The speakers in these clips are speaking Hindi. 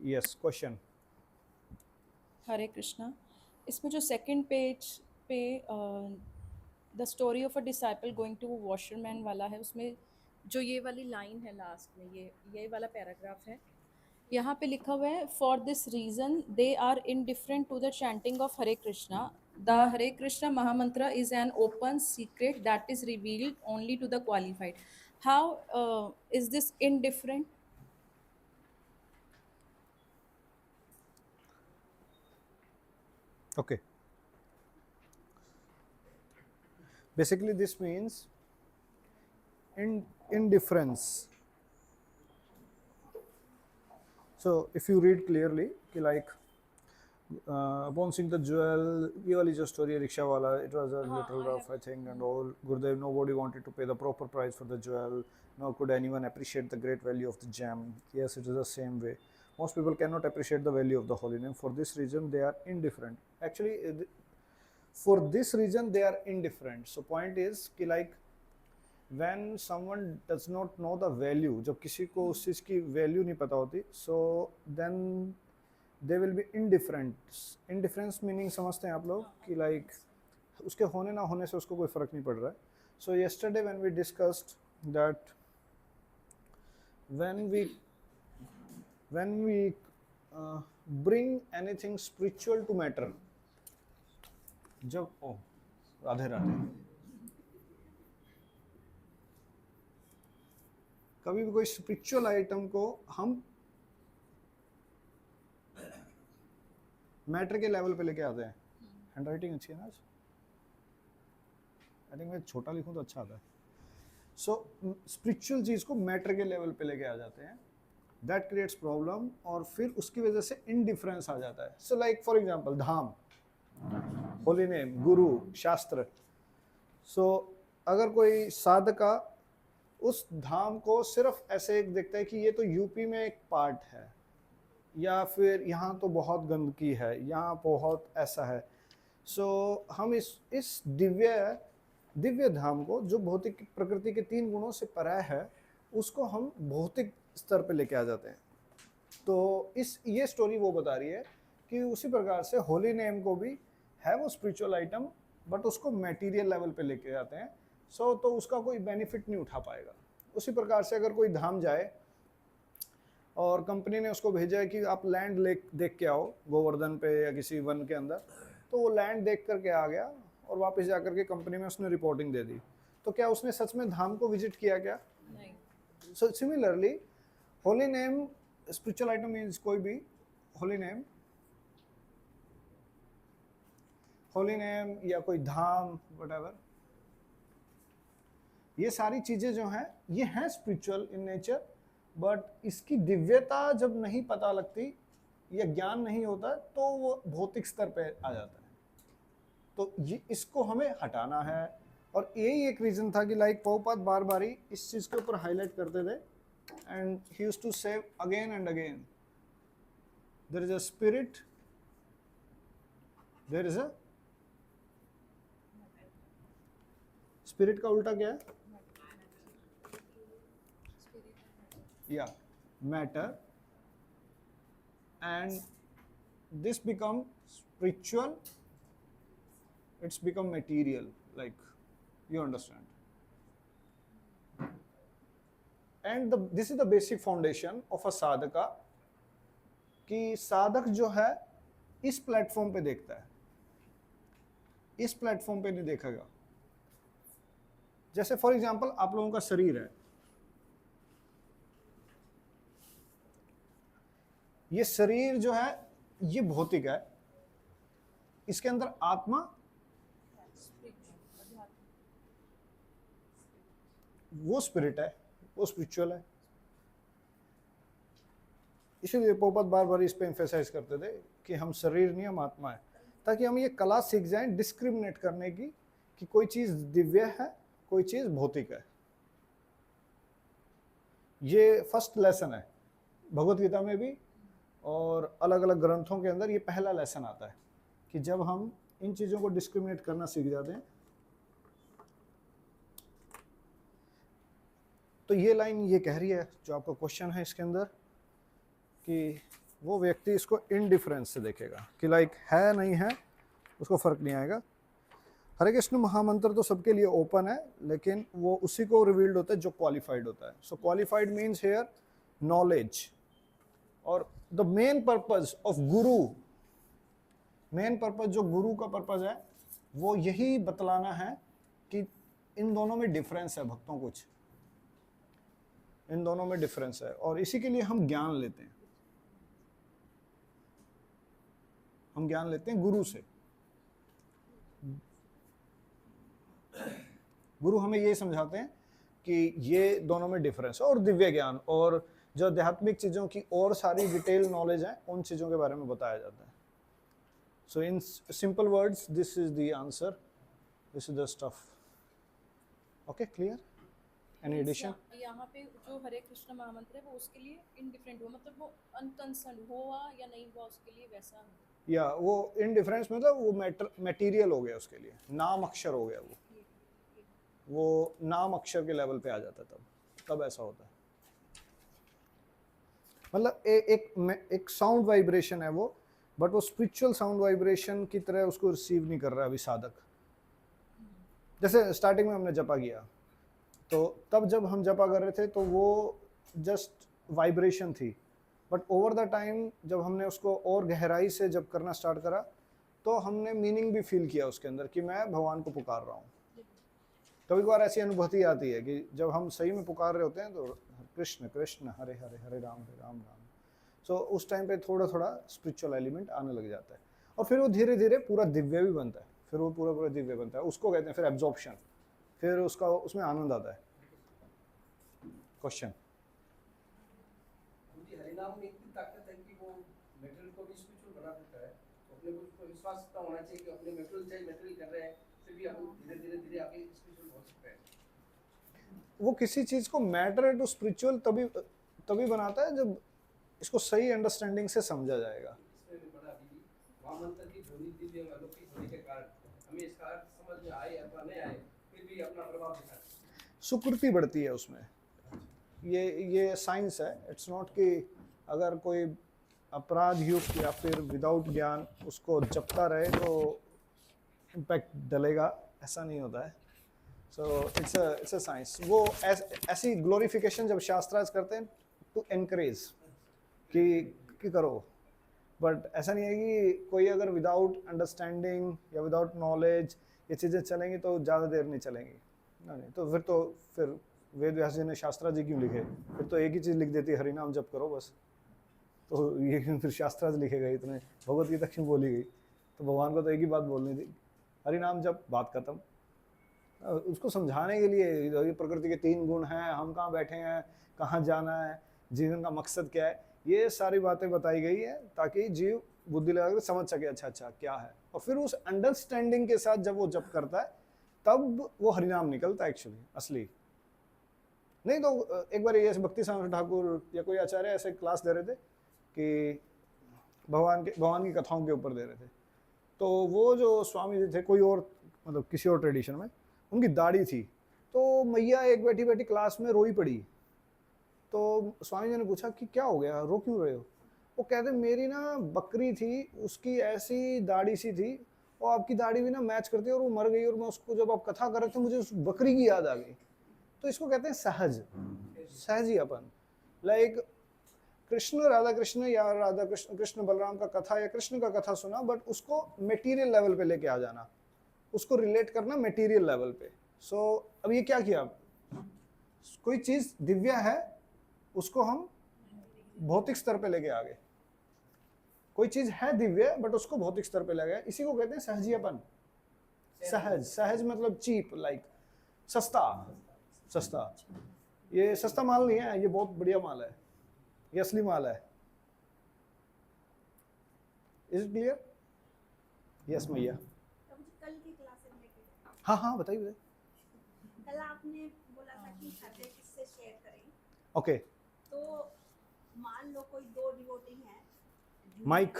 Yes, question. हरे कृष्णा। इसमें जो सेकंड पेज पे the story of a disciple going to washerman वाला है, उसमें जो ये वाली लाइन है लास्ट में, ये वाला पैराग्राफ है। यहाँ पे लिखा हुआ है, for this reason they are indifferent to the chanting of Hare Krishna. The Hare Krishna mahamantra is an open secret that is revealed only to the qualified. How is this indifferent? Okay, basically this means in indifference. So if you read clearly, कि like upon seeing the jewel, ये वाली जो story है रिक्शा वाला, it was a हाँ, literal I rough have. I think, and all Gurudev, nobody wanted to pay the proper price for the jewel, nor could anyone appreciate the great value of the gem. Yes, it is the same way. Most people cannot appreciate the value of the holy name. For this reason, they are indifferent. Actually, for this reason, they are indifferent. So point is कि like when someone does not know the value, जब किसी को उस चीज़ की वैल्यू नहीं पता होती, so then they will be indifferent. Indifference meaning समझते हैं आप लोग हाँ, कि आई like अंडरस्टैंड। उसके होने ना होने से उसको कोई फर्क नहीं पड़ रहा है. So yesterday when we discussed that when we when we bring anything spiritual to matter, जब ओ राधे राधे, कभी भी कोई स्पिरिचुअल आइटम को हम मैटर के लेवल पे लेके आते हैं. हैंड राइटिंग अच्छी है ना आज? आई थिंक मैं छोटा लिखूं तो अच्छा आता है. सो स्पिरिचुअल चीज को मैटर के लेवल पे लेके आ जाते हैं, दैट क्रिएट्स प्रॉब्लम, और फिर उसकी वजह से इनडिफरेंस आ जाता है. So like for example Dham, holy name, गुरु, शास्त्र. सो अगर कोई साधका उस धाम को सिर्फ ऐसे एक देखता है कि ये तो यूपी में एक पार्ट है, या फिर यहाँ तो बहुत गंदगी है, यहाँ बहुत ऐसा है. सो हम इस दिव्य दिव्य धाम को, जो भौतिक प्रकृति के 3 गुणों से परे है, उसको हम भौतिक स्तर पे लेके आ जाते हैं. तो ये स्टोरी वो बता रही है कि उसी प्रकार से होली नेम को भी है वो स्पिरिचुअल आइटम, बट उसको मटेरियल लेवल पे लेके आते हैं. तो उसका कोई बेनिफिट नहीं उठा पाएगा. उसी प्रकार से अगर कोई धाम जाए और कंपनी ने उसको भेजा है कि आप लैंड देख के आओ गोवर्धन पे या किसी वन के अंदर, तो वो लैंड देख करके आ गया और वापस जाकर के कंपनी में उसने रिपोर्टिंग दे दी. तो क्या उसने सच में धाम को विजिट किया क्या? नहीं। So similarly holy name, spiritual item means कोई भी होली नेम, या कोई धाम, वट, ये सारी चीजें जो हैं ये हैं स्पिरिचुअल इन नेचर, बट इसकी दिव्यता जब नहीं पता लगती या ज्ञान नहीं होता तो वो भौतिक स्तर पे आ जाता है. तो ये इसको हमें हटाना है. और यही एक रीजन था कि लाइक प्रभुपाद बार बार ही इस चीज के ऊपर हाईलाइट करते थे, and he used to say again and again, there is a spirit, there is a spirit का उल्टा क्या है? या matter. And this become spiritual, it's become material, like, you understand. And this is the basic foundation of a sadhaka, कि साधक जो है इस प्लेटफॉर्म पे देखता है, इस प्लेटफॉर्म पे नहीं देखेगा. जैसे फॉर एग्जांपल आप लोगों का शरीर है, ये शरीर जो है ये भौतिक है, इसके अंदर आत्मा, वो स्पिरिट है, वो स्पिरिचुअल है. इसीलिए पोपत बार बार इस पे एम्फेसाइज करते थे कि हम शरीर नहीं, हम आत्मा है, ताकि हम ये कला सीख जाएं डिस्क्रिमिनेट करने की, कि कोई चीज दिव्य है, कोई चीज भौतिक है. ये फर्स्ट लेसन है भगवत गीता में भी, और अलग अलग ग्रंथों के अंदर ये पहला लेसन आता है कि जब हम इन चीजों को डिस्क्रिमिनेट करना सीख जाते हैं. तो ये लाइन ये कह रही है जो आपका क्वेश्चन है इसके अंदर, कि वो व्यक्ति इसको इनडिफरेंस से देखेगा कि लाइक है नहीं है, उसको फर्क नहीं आएगा। हरे कृष्ण महामंत्र तो सबके लिए ओपन है, लेकिन वो उसी को रिवील्ड होता है जो क्वालिफाइड होता है। सो क्वालिफाइड मीन्स हेयर नॉलेज, और the main purpose of Guru, main purpose जो गुरु का पर्पज है वो यही बतलाना है कि इन दोनों में डिफरेंस है भक्तों, कुछ इन दोनों में डिफरेंस है, और इसी के लिए हम ज्ञान लेते हैं। हम ज्ञान लेते हैं गुरु से। गुरु हमें ये समझाते हैं कि ये दोनों में डिफरेंस है, और दिव्य ज्ञान और जो आध्यात्मिक चीज़ों की और सारी डिटेल नॉलेज है उन चीज़ों के बारे में बताया जाता है। So in simple words this is the answer, this is the stuff. Okay, clear? Any addition? यहाँ पे जो हरे कृष्ण महामंत्र है वो उसके लिए इनडिफरेंट हुआ, मतलब वो अनकंसर्न हुआ या नहीं हुआ उसके लिए वैसा है। या वो इनडिफरेंस मतलब वो मटेरियल हो गया, उसके लिए नाम अक्षर हो गया, वो नाम अक्षर के लेवल पे आ जाता है, तब ऐसा होता है। मतलब एक साउंड वाइब्रेशन है वो, बट वो स्पिरिचुअल साउंड वाइब्रेशन की तरह उसको रिसीव नहीं कर रहा अभी साधक। जैसे स्टार्टिंग में हमने जपा किया, तो तब जब हम जपा कर रहे थे तो वो जस्ट वाइब्रेशन थी, बट ओवर द टाइम जब हमने उसको और गहराई से जब करना स्टार्ट करा तो हमने मीनिंग भी फील किया उसके अंदर कि मैं भगवान को पुकार रहा हूँ। कभी कभार ऐसी अनुभूति आती है कि जब हम सही में पुकार रहे होते हैं तो कृष्ण कृष्ण हरे हरे हरे राम राम। सो उस टाइम पे थोड़ा थोड़ा स्पिरिचुअल एलिमेंट आने लग जाता है, और फिर वो धीरे धीरे पूरा दिव्य भी बनता है, फिर वो पूरा पूरा दिव्य बनता है, उसको कहते हैं फिर एब्जॉर्प्शन, फिर उसका उसमें आनंद आता है। क्वेश्चन? हरिनाम में इतनी ताकत है कि वो मेटेरियल को भी स्पिरिचुअल बना देता है, तो अपने को विश्वास तो होना चाहिए कि अपने मेटेरियल कर रहे हैं, फिर भी हम धीरे धीरे धीरे आगे स्पिरिचुअल हो सकते हैं। वो किसी चीज को मैटर टू स्पिरिचुअल तभी बनाता है जब इसको सही अंडरस्टैंडिंग से समझा जाएगा। इसमें भी बड़ा अभी महामंत्र की ध्वनि दिव्य अलौकिक होने के कारण हमें इसका अर्थ समझ में आए अथवा नहीं आए, फिर भी अपना प्रभाव दिखाता है। सुकृति बढ़ती है उसमें, ये साइंस है। इट्स नॉट कि अगर कोई अपराध युक्त या फिर विदाउट ज्ञान उसको जपता रहे तो इम्पैक्ट डलेगा, ऐसा नहीं होता है। So it's a science. वो ऐसी ग्लोरिफिकेशन जब शास्त्रार्थ करते हैं टू एनकरेज कि करो, बट ऐसा नहीं है कि कोई अगर विदाउट अंडरस्टैंडिंग या विदाउट नॉलेज ये चीज़ें चलेंगी तो ज़्यादा देर नहीं चलेंगी। नहीं तो फिर वेद व्यास जी ने शास्त्रा जी क्यों लिखे? फिर तो एक ही चीज़ लिख देती है, हरिनाम जप करो बस। तो ये क्यों फिर शास्त्रा लिखे गए इतने? भगवत गीता क्यों बोली गई? तो भगवान को तो एक ही बात बोलनी थी, हरिनाम जप, बात खत्म। उसको समझाने के लिए ये प्रकृति के 3 गुण हैं, हम कहाँ बैठे हैं, कहाँ जाना है, जीवन का मकसद क्या है, ये सारी बातें बताई गई है ताकि जीव बुद्धि लगा कर समझ सके अच्छा क्या है। और फिर उस अंडरस्टैंडिंग के साथ जब वो जप करता है तब वो हरिनाम निकलता है एक्चुअली असली। नहीं तो एक बार ये भक्ति सागर ठाकुर या कोई आचार्य ऐसे क्लास दे रहे थे कि भगवान की कथाओं के ऊपर दे रहे थे, तो वो जो स्वामी जी थे कोई और मतलब किसी और ट्रेडिशन में, उनकी दाढ़ी थी, तो मैया एक बैठी बैठी क्लास में रोई पड़ी। तो स्वामी जी ने पूछा कि क्या हो गया, रो क्यों रहे हो? वो कहते मेरी ना बकरी थी, उसकी ऐसी दाढ़ी सी थी और आपकी दाढ़ी भी ना मैच करती है, और वो मर गई, और मैं उसको जब आप कथा कर रहे थे मुझे उस बकरी की याद आ गई। तो इसको कहते हैं सहज ही अपन। लाइक कृष्ण राधा कृष्ण या राधा कृष्ण कृष्ण बलराम का कथा या कृष्ण का कथा सुना, बट उसको मटेरियल लेवल पे लेके आ जाना, उसको रिलेट करना मटेरियल लेवल पे। सो अब ये क्या किया, कोई चीज दिव्य है उसको हम भौतिक स्तर पे लेके आ गए, कोई चीज है दिव्य बट उसको भौतिक स्तर पे ले गए, इसी को कहते हैं सहजीयपन। सहज मतलब चीप, लाइक सस्ता। ये सस्ता माल नहीं है, ये बहुत बढ़िया माल है, ये असली माल है। Is it clear? यस मैया। कल की क्लास में हाँ बताइए। कल आपने बोला था कि हृदय किससे शेयर करें। ओके, तो मान लो कोई 2 डिवोटी हैं, माइक।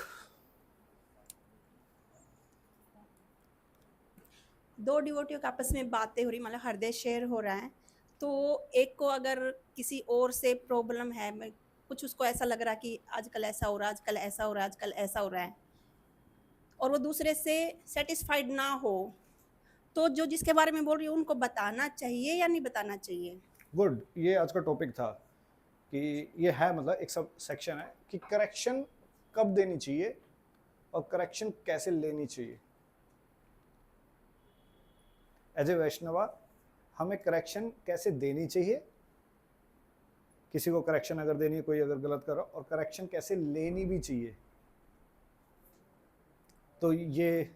2 डिवोटियों का आपस में बातें हो रही, मतलब हृदय शेयर हो रहा है, तो एक को अगर किसी और से प्रॉब्लम है, कुछ उसको ऐसा लग रहा कि आजकल ऐसा हो रहा है, आजकल ऐसा हो रहा है, आजकल ऐसा हो रहा है, और वो दूसरे से सेटिस्फाइड ना हो, तो जो जिसके बारे में बोल रही हूँ उनको बताना चाहिए या नहीं बताना चाहिए? गुड, ये आज का टॉपिक था कि ये है मतलब एक सब सेक्शन है कि करेक्शन कब देनी चाहिए और करेक्शन कैसे लेनी चाहिए। एज ए वैष्णवा हमें करेक्शन कैसे देनी चाहिए, किसी को करेक्शन अगर देनी है, कोई अगर गलत कर रहा हो, और करेक्शन कैसे लेनी भी चाहिए, तो ये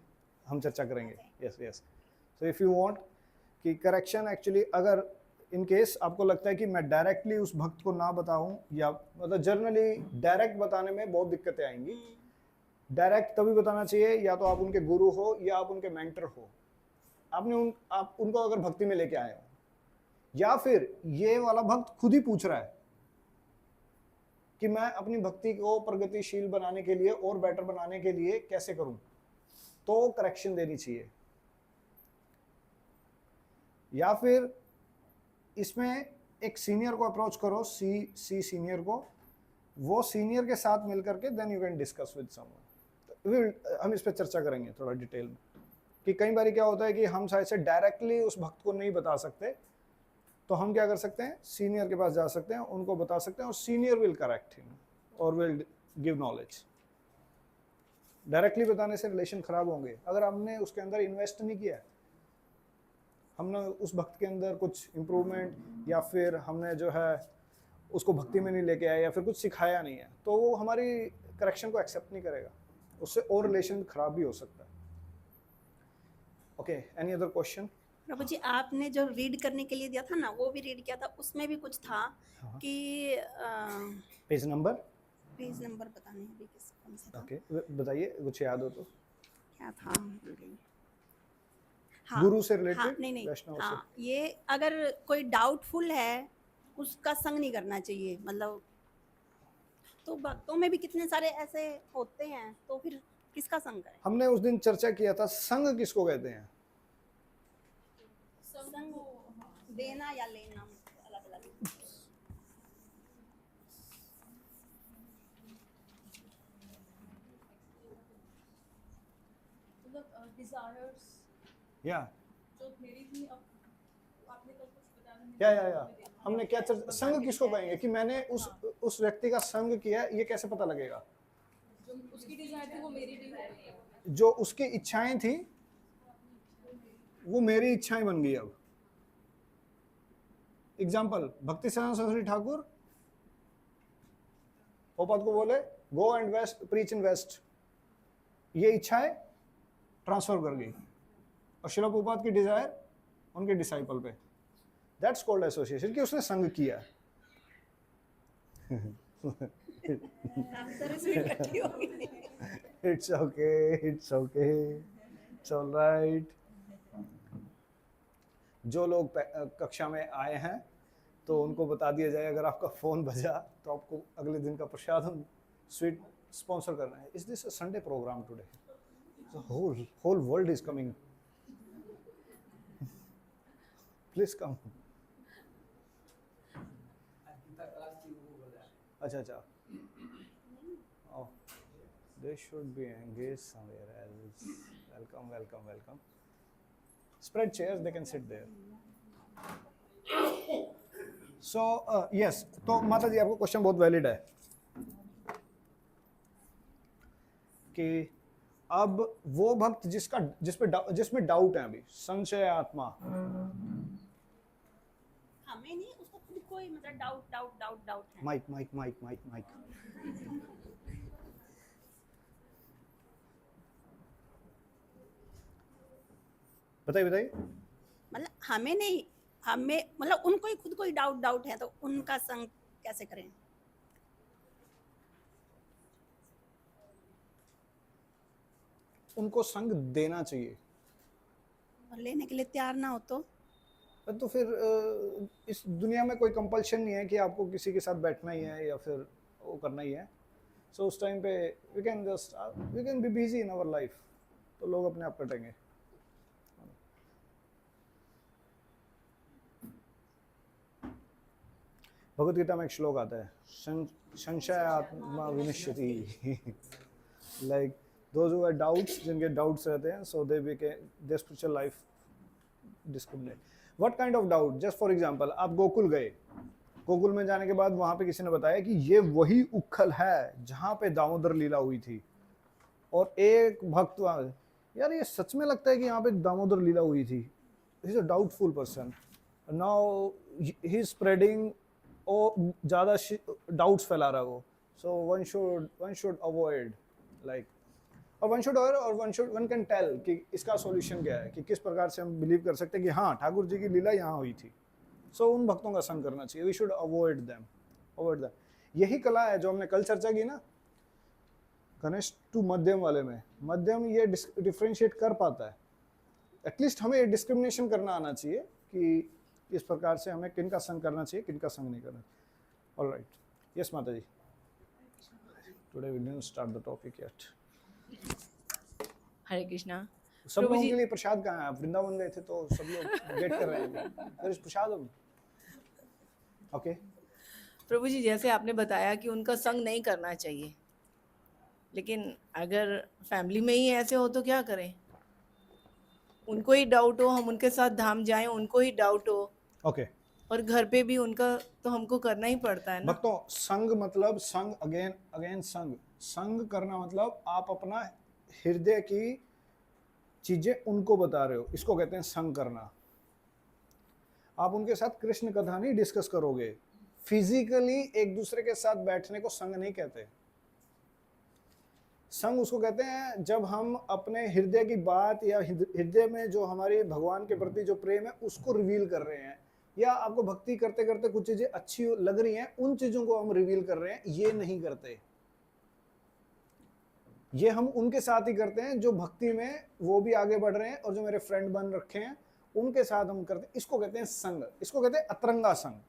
हम चर्चा करेंगे। Yes yes. So if you want कि करेक्शन एक्चुअली अगर इन केस आपको लगता है कि मैं डायरेक्टली उस भक्त को ना बताऊं, या मतलब जनरली डायरेक्ट बताने में बहुत दिक्कतें आएंगी। डायरेक्ट तभी बताना चाहिए या तो आप उनके गुरु हो या आप उनके मेंटर हो, आप उनको अगर भक्ति में लेके आए हो, या फिर ये वाला भक्त खुद ही पूछ रहा है कि मैं अपनी भक्ति को प्रगतिशील बनाने के लिए और बेटर बनाने के लिए कैसे करूं, तो करेक्शन देनी चाहिए। या फिर इसमें एक सीनियर को अप्रोच करो, सी सीनियर को, वो सीनियर के साथ मिलकर के then you can discuss with someone. हम इस पर चर्चा करेंगे थोड़ा डिटेल में कि कई बार क्या होता है कि हम शायद से डायरेक्टली उस भक्त को नहीं बता सकते, तो हम क्या कर सकते हैं, सीनियर के पास जा सकते हैं, उनको बता सकते हैं, और सीनियर विल करेक्ट हिम और विल गिव नॉलेज। डायरेक्टली बताने से रिलेशन खराब होंगे। अगर हमने उसके अंदर इन्वेस्ट नहीं किया, हमने उस भक्त के अंदर कुछ इम्प्रूवमेंट या फिर हमने जो है उसको भक्ति में नहीं लेके आए या फिर कुछ सिखाया नहीं है, तो वो हमारी करेक्शन को एक्सेप्ट नहीं करेगा, उससे और रिलेशन खराब भी हो सकता है। Okay, any other question? Prabhu ji, आपने जो रीड करने के लिए दिया था ना, वो भी रीड किया था, उसमें भी कुछ था कि पेज नंबर पता नहीं अभी किस कौन सा था। ओके, बताइए कुछ याद हो तो। क्या था, भूल गई। गुरु से हाँ, रिलेटेड, नहीं वैष्णव हाँ, से। ये अगर कोई डाउटफुल है उसका संग नहीं करना चाहिए, मतलब तो भक्तों में भी कितने सारे ऐसे होते हैं, तो फिर किसका संग करें? हमने उस दिन चर्चा किया था संग किसको कहते हैं। संग देना या लेना अलग अलग। मतलब डिजायर्स या जो मेरी थी, अब आपने कल कुछ बताया या हमने क्या चर्चा, संग किसको कहेंगे कि मैंने उस व्यक्ति का संग किया, ये कैसे पता लगेगा? जो उसकी डिजायर थी वो मेरी भी हो गई है। जो उसकी इच्छाएं थी वो मेरी इच्छाएं बन गई। अब एग्जाम्पल, भक्ति सिद्धांत सरस्वती ठाकुर पोपत को बोले go and west, preach in west, ये इच्छाएं ट्रांसफर कर गई, और शिला पोपत की डिजायर उनके डिसाइपल पे। दैट्स कॉल्ड एसोसिएशन, कि उसने संग किया। It's okay, it's okay, it's alright. जो लोग कक्षा में आए हैं तो उनको बता दिया जाए, अगर आपका फोन बजा तो आपको अगले दिन का प्रसाद हम स्वीट स्पॉन्सर करना है। Is this a Sunday programme today? Whole world is coming, please come. Gita class की वो बोल रहा है। अच्छा, oh, they should be engaged somewhere else. Welcome. Spread chairs, they can sit there. So yes, तो माता जी आपको क्वेश्चन बहुत वैलिड है कि अब वो भक्त जिसमें डाउट है, अभी संशय आत्मा, हमें नहीं, उसको खुद कोई मतलब डाउट है। माइक बताइए। मतलब हमें नहीं, हमें मतलब उनको ही खुद कोई डाउट है, तो उनका संग कैसे करें? उनको संग देना चाहिए, और लेने के लिए तैयार ना हो तो फिर इस दुनिया में कोई कंपल्शन नहीं है कि आपको किसी के साथ बैठना ही है या फिर वो करना ही है। सो उस टाइम पे we can be busy in our life, तो लोग अपने आप कटेंगे। भगवत गीता में एक श्लोक आता है, संशय आत्मा विनश्यति, like those who have doubts, जिनके डाउट्स रहते हैं, so they their spiritual life discriminate. What kind of doubt? Just for example, आप गोकुल गए, गोकुल में जाने के बाद वहां पे किसी ने बताया कि ये वही उखल है जहां पे दामोदर लीला हुई थी, और एक भक्त वहां, यार ये सच में लगता है कि यहाँ पे दामोदर लीला हुई थी. He is a doubtful person. Now he is spreading, और ज़्यादा डाउट्स फैला रहा है वो. So one should avoid, like, और वन कैन टेल कि इसका सॉल्यूशन क्या है, कि किस प्रकार से हम बिलीव कर सकते हैं कि हाँ ठाकुर जी की लीला यहाँ हुई थी. सो उन भक्तों का संग करना चाहिए. We should avoid them. यही कला है जो हमने कल चर्चा की ना, गणेश टू मध्यम वाले में. मध्यम ये डिफ्रेंशिएट कर पाता है. एटलीस्ट हमें डिस्क्रिमिनेशन करना आना चाहिए कि इस प्रकार से हमें किन का संग करना चाहिए, किन का संग नहीं करना. Alright, yes Mata ji. Today we didn't start the topic yet. Hare Krishna. सब प्रभु लोगों जी- के लिए प्रसाद कहाँ है? आप वृंदावन गए थे तो सब लोग गेट कर रहे हैं. There is prasad. Okay, Prabhu ji, जैसे आपने बताया कि उनका संग नहीं करना चाहिए, लेकिन अगर फैमिली में ही ऐसे हो तो क्या करें? उनको ही डाउट हो, हम उनके साथ धाम जाएं, उनको ही डाउट हो, ओके. और घर पे भी उनका तो हमको करना ही पड़ता है ना. भक्तों, संग मतलब संग, अगेन संग करना मतलब आप अपना हृदय की चीजें उनको बता रहे हो, इसको कहते हैं संग करना. आप उनके साथ कृष्ण कथा नहीं डिस्कस करोगे. फिजिकली एक दूसरे के साथ बैठने को संग नहीं कहते. संग उसको कहते हैं जब हम अपने हृदय की बात, या हृदय में जो हमारे भगवान के प्रति जो प्रेम है उसको रिवील कर रहे हैं, या आपको भक्ति करते करते कुछ चीजें अच्छी लग रही हैं, उन चीजों को हम रिवील कर रहे हैं. ये नहीं करते. ये हम उनके साथ ही करते हैं जो भक्ति में वो भी आगे बढ़ रहे हैं और जो मेरे फ्रेंड बन रखे हैं, उनके साथ हम करते हैं. इसको कहते हैं संग. इसको कहते हैं अतरंगा संग.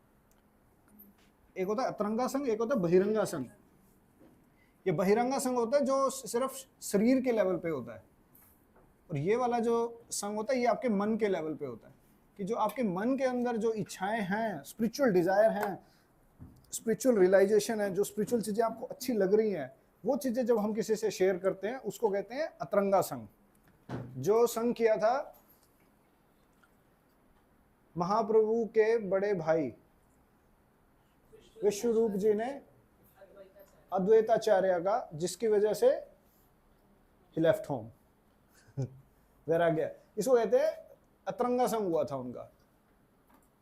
एक होता है अतरंगा संग, एक होता है बहिरंगा संग. ये बहिरंगा संग होता है जो सिर्फ शरीर के लेवल पे होता है, और ये वाला जो संग होता है ये आपके मन के लेवल पे होता है, कि जो आपके मन के अंदर जो इच्छाएं हैं, स्पिरिचुअल डिजायर हैं, स्पिरिचुअल रियलाइजेशन है, जो स्पिरिचुअल चीजें आपको अच्छी लग रही हैं, वो चीजें जब हम किसी से शेयर करते हैं उसको कहते हैं अतरंगा संग. जो संग किया था महाप्रभु के बड़े भाई विश्वरूप जी ने अद्वैताचार्य का, जिसकी वजह से ही लेफ्ट होम, वैराग्य. इसको कहते हैं अतरंगा संग हुआ था उनका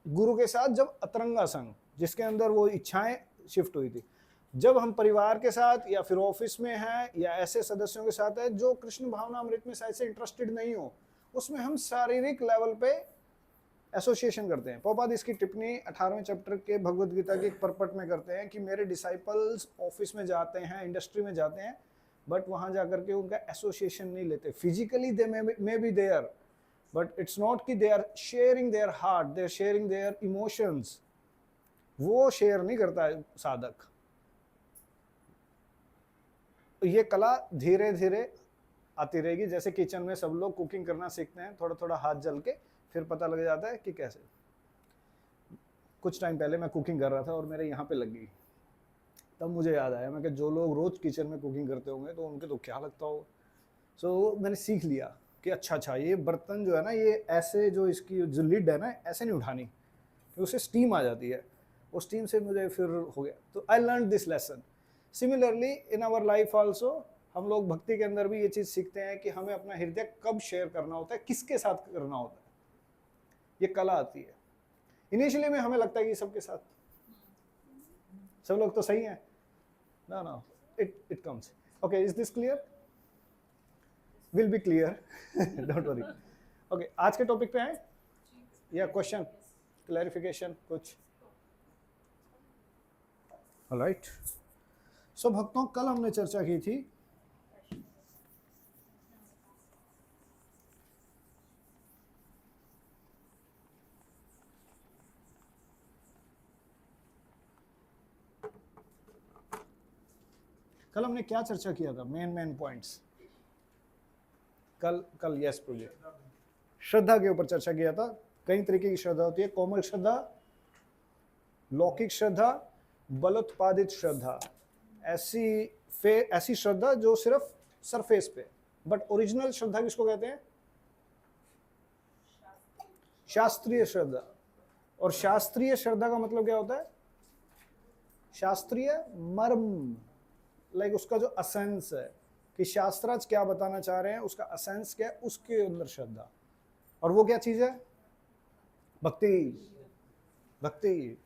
गुरु के साथ. जब अतरंगा संग, जिसके अंदर वो इच्छाएं शिफ्ट हुई थी. जब हम परिवार के साथ या फिर ऑफिस में हैं या ऐसे सदस्यों के साथ है जो कृष्ण भावना अमृत में शायद से इंटरेस्टेड नहीं हो, उसमें हम शारीरिक लेवल पे एसोसिएशन करते हैं. प्रभुपाद इसकी टिप्पणी 18वें चैप्टर के भगवत गीता के एक परपट में करते हैं कि मेरे डिसाइपल्स ऑफिस में जाते हैं, इंडस्ट्री में जाते हैं, बट वहां जाकर के उनका एसोसिएशन नहीं लेते. Physically they may be there, but it's not कि they are sharing their heart, they are sharing their emotions. वो शेयर नहीं करता है साधक. ये कला धीरे धीरे आती रहेगी. जैसे किचन में सब लोग कुकिंग करना सीखते हैं, थोड़ा थोड़ा हाथ जल के फिर पता लग जाता है कि कैसे. कुछ टाइम पहले मैं कुकिंग कर रहा था और मेरे यहाँ पे लग गई, तब मुझे याद आया, मैं कि जो लोग रोज किचन में कुकिंग करते होंगे तो उनके तो क्या लगता हो. सो मैंने सीख लिया कि अच्छा ये बर्तन जो है ना, ये ऐसे जो इसकी जो लिड है ना, ऐसे नहीं उठानी, कि उससे स्टीम आ जाती है. उस स्टीम से मुझे फिर हो गया. तो I learn this lesson. Similarly in our life also, हम लोग भक्ति के अंदर भी ये चीज़ सीखते हैं कि हमें अपना हृदय कब शेयर करना होता है, किसके साथ करना होता है. ये कला आती है. इनिशियली में हमें लगता है कि सबके साथ, सब लोग तो सही हैं. No, it comes. Okay, is this clear? Will be clear. Don't worry. Okay, आज के टॉपिक पे आए या क्वेश्चन, क्लैरिफिकेशन कुछ? ऑलराइट. सो भक्तों, कल हमने चर्चा की थी कल हमने क्या चर्चा किया था, मेन पॉइंट्स. कल यस प्रोजेक्ट श्रद्धा के ऊपर चर्चा किया था. कई तरीके की श्रद्धा होती है. कोमल श्रद्धा, लौकिक श्रद्धा, बलोत्पादित श्रद्धा, ऐसी श्रद्धा जो सिर्फ सरफेस पे, बट ओरिजिनल श्रद्धा किसको कहते हैं? शास्त्रीय श्रद्धा। और शास्त्रीय श्रद्धा का मतलब क्या होता है? शास्त्रीय मर्म, लाइक उसका जो असेंस है कि शास्त्रार्थ क्या बताना चाह रहे हैं, उसका असेंस क्या है, उसके अंदर श्रद्धा। और वो क्या चीज है? भक्ति। भक्ति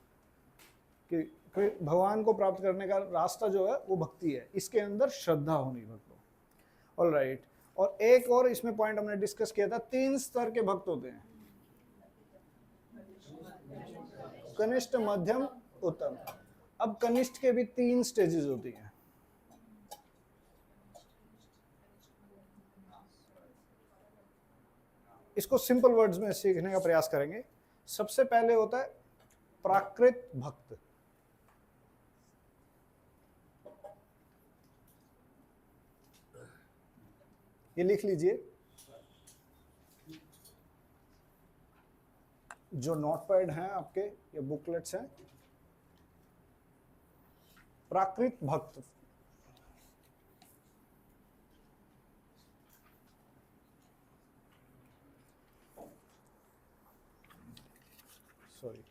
कि भगवान को प्राप्त करने का रास्ता जो है वो भक्ति है, इसके अंदर श्रद्धा होनी भक्तों। All right. और एक और इसमें पॉइंट हमने डिस्कस किया था, 3 स्तर के भक्त होते हैं, कनिष्ठ, मध्यम, उत्तम। अब कनिष्ठ के भी 3 स्टेजेस होती हैं। इसको सिंपल वर्ड्स में सीखने का प्रयास करेंगे। सबसे पहले होता है प्राकृत भक्त। ये लिख लीजिए, जो नोटपैड हैं आपके या बुकलेट्स हैं। प्राकृत भक्त, सॉरी